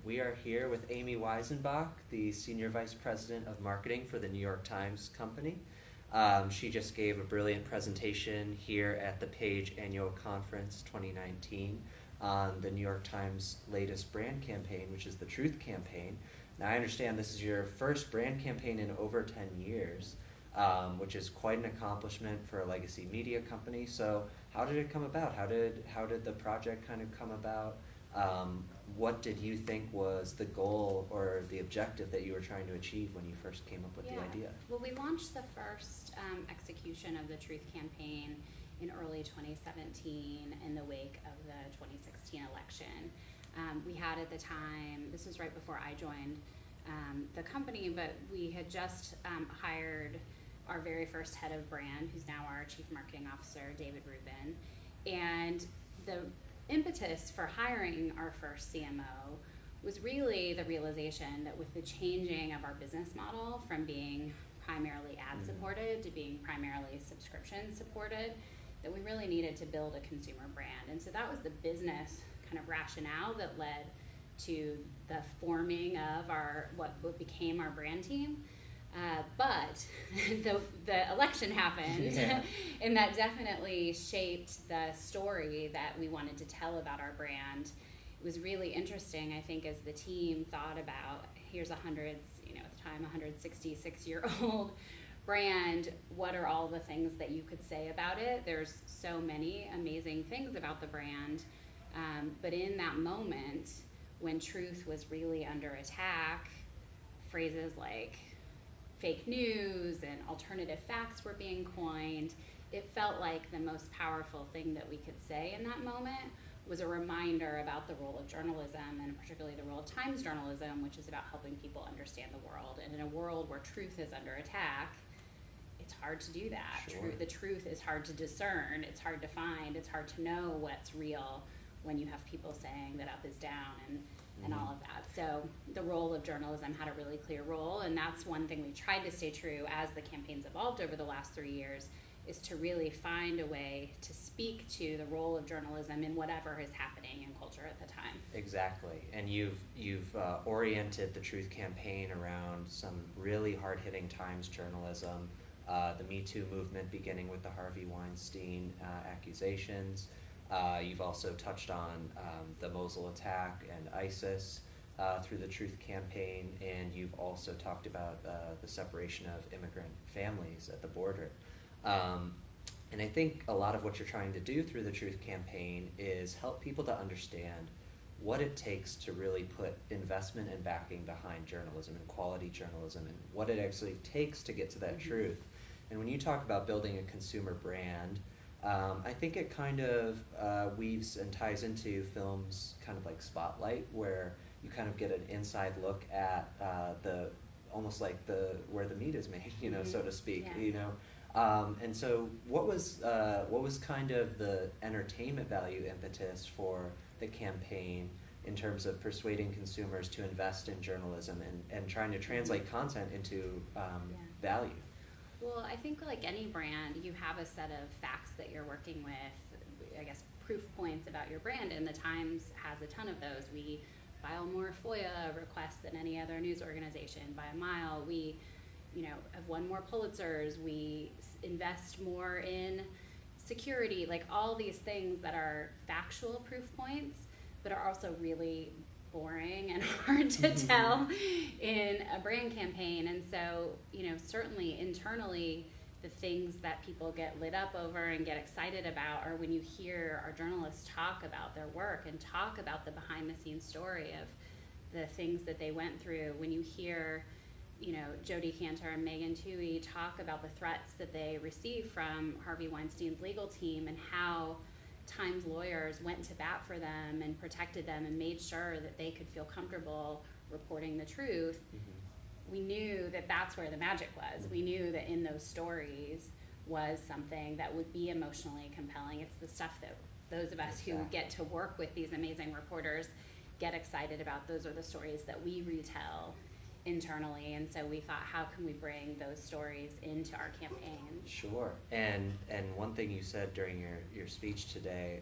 We are here with Amy Weisenbach, the Senior Vice President of Marketing for the New York Times Company. She just gave a brilliant presentation here at the Page Annual Conference 2019 on the New York Times' latest brand campaign, which is the Truth Campaign. Now, I understand this is your first brand campaign in over 10 years, which is quite an accomplishment for a legacy media company. So how did it come about? How did the project kind of come about? What did you think was the goal or the objective that you were trying to achieve when you first came up with the idea? Well, we launched the first execution of the Truth Campaign in early 2017 in the wake of the 2016 election. We had at the time, this was right before I joined the company, but we had just hired our very first head of brand, who's now our Chief Marketing Officer, David Rubin. And the impetus for hiring our first CMO was really the realization that with the changing of our business model from being primarily ad supported to being primarily subscription supported, that we really needed to build a consumer brand. And so that was the business kind of rationale that led to the forming of what became our brand team. But the election happened, and that definitely shaped the story that we wanted to tell about our brand. It was really interesting, I think, as the team thought about, here's at the time, 166-year-old brand, what are all the things that you could say about it? There's so many amazing things about the brand, but in that moment, when truth was really under attack, phrases like fake news and alternative facts were being coined, it felt like the most powerful thing that we could say in that moment was a reminder about the role of journalism, and particularly the role of Times journalism, which is about helping people understand the world. And in a world where truth is under attack, it's hard to do that. Sure. The truth is hard to discern, it's hard to find, it's hard to know what's real when you have people saying that up is down and all of that. So the role of journalism had a really clear role, and that's one thing we tried to stay true as the campaign's evolved over the last 3 years, is to really find a way to speak to the role of journalism in whatever is happening in culture at the time. Exactly, and you've oriented the Truth Campaign around some really hard-hitting Times journalism, the Me Too movement beginning with the Harvey Weinstein accusations. You've also touched on the Mosul attack and ISIS through the Truth Campaign, and you've also talked about the separation of immigrant families at the border. And I think a lot of what you're trying to do through the Truth Campaign is help people to understand what it takes to really put investment and backing behind journalism and quality journalism, and what it actually takes to get to that truth. And when you talk about building a consumer brand, I think it kind of weaves and ties into films kind of like Spotlight, where you kind of get an inside look at almost like where the meat is made, so to speak, and so what was kind of the entertainment value impetus for the campaign in terms of persuading consumers to invest in journalism and trying to translate content into value? Well, I think like any brand, you have a set of facts that you're working with, I guess proof points about your brand, and the Times has a ton of those. We file more FOIA requests than any other news organization by a mile. We, have won more Pulitzers. We invest more in security, like all these things that are factual proof points, but are also really boring and hard to tell in a brand campaign. And so, certainly internally, the things that people get lit up over and get excited about are when you hear our journalists talk about their work and talk about the behind the scenes story of the things that they went through. When you hear, Jodi Kantor and Megan Twohey talk about the threats that they received from Harvey Weinstein's legal team and how Times lawyers went to bat for them and protected them and made sure that they could feel comfortable reporting the truth, we knew that that's where the magic was. We knew that in those stories was something that would be emotionally compelling. It's the stuff that those of us who get to work with these amazing reporters get excited about. Those are the stories that we retell internally, and so we thought, how can we bring those stories into our campaigns? Sure. And one thing you said during your speech today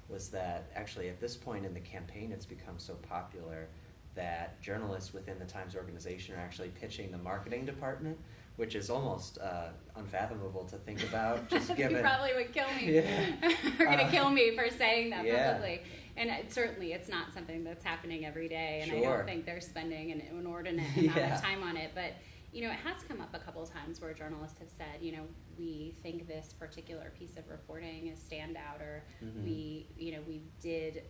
was that actually at this point in the campaign, it's become so popular that journalists within the Times organization are actually pitching the marketing department, which is almost unfathomable to think about, just given... You probably would kill me. Yeah. Are going to kill me for saying that yeah. publicly. And certainly it's not something that's happening every day, and Sure. I don't think they're spending an inordinate amount of time on it. But, you know, it has come up a couple of times where journalists have said, you know, we think this particular piece of reporting is standout, or we did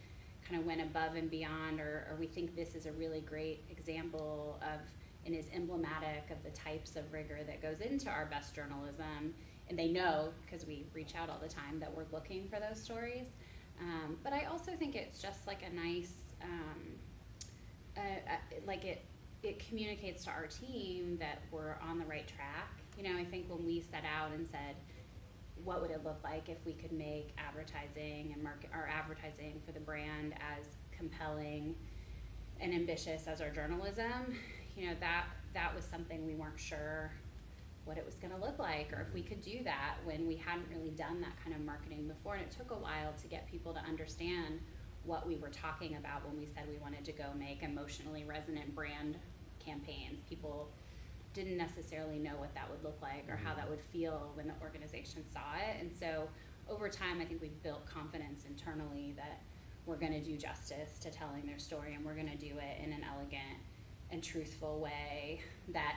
kind of went above and beyond, or we think this is a really great example of and is emblematic of the types of rigor that goes into our best journalism. And they know, because we reach out all the time, that we're looking for those stories. But I also think it's just like a nice, it communicates to our team that we're on the right track. You know, I think when we set out and said, what would it look like if we could make advertising and market our advertising for the brand as compelling and ambitious as our journalism, you know, that was something we weren't sure what it was going to look like, or if we could do that when we hadn't really done that kind of marketing before. And it took a while to get people to understand what we were talking about when we said we wanted to go make emotionally resonant brand campaigns. People didn't necessarily know what that would look like or how that would feel when the organization saw it. And so over time, I think we've built confidence internally that we're going to do justice to telling their story, and we're going to do it in an elegant and truthful way that,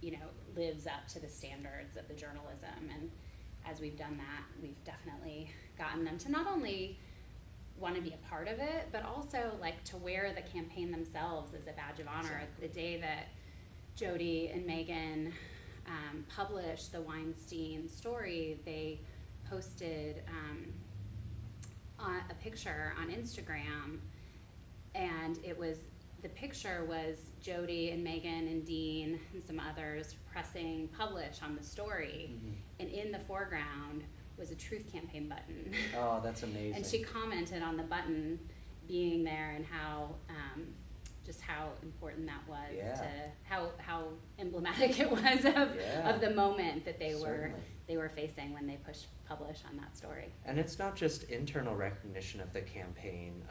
you know, lives up to the standards of the journalism. And as we've done that, we've definitely gotten them to not only want to be a part of it, but also like to wear the campaign themselves as a badge of honor. Exactly. The day that Jody and Megan published the Weinstein story, they posted a picture on Instagram, and the picture was Jody and Megan and Dean and some others pressing publish on the story, and in the foreground was a Truth Campaign button. Oh, that's amazing. And she commented on the button being there and how just how important that was to how emblematic it was of the moment that they were facing when they publish on that story. And it's not just internal recognition of the campaign.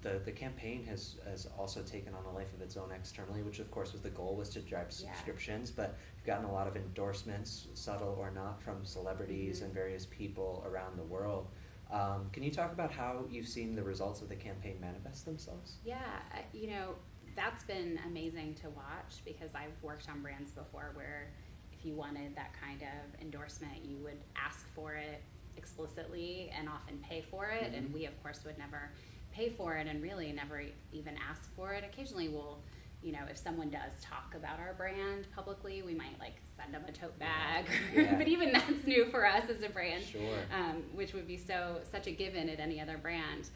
The campaign has also taken on a life of its own externally, which of course was the goal, was to drive subscriptions. But we've gotten a lot of endorsements, subtle or not, from celebrities and various people around the world. Can you talk about how you've seen the results of the campaign manifest themselves? Yeah, you know, that's been amazing to watch, because I've worked on brands before where if you wanted that kind of endorsement, you would ask for it explicitly and often pay for it. And we, of course, would never pay for it and really never even ask for it. Occasionally we'll, you know, if someone does talk about our brand publicly, we might like send them a tote bag. But even that's new for us as a brand, which would be such a given at any other brand.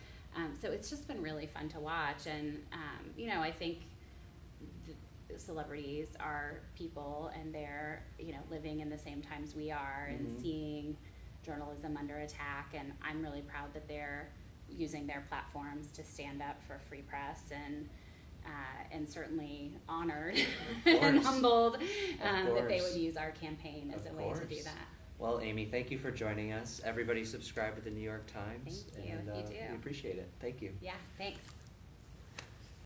So it's just been really fun to watch. And, you know, I think celebrities are people, and they're, you know, living in the same times we are and seeing journalism under attack. And I'm really proud that they're using their platforms to stand up for free press, and certainly honored and humbled that they would use our campaign as a way to do that. Well, Amy, thank you for joining us. Everybody subscribe to the New York Times. Thank you. And You do. we appreciate it. Thank you. Yeah, thanks.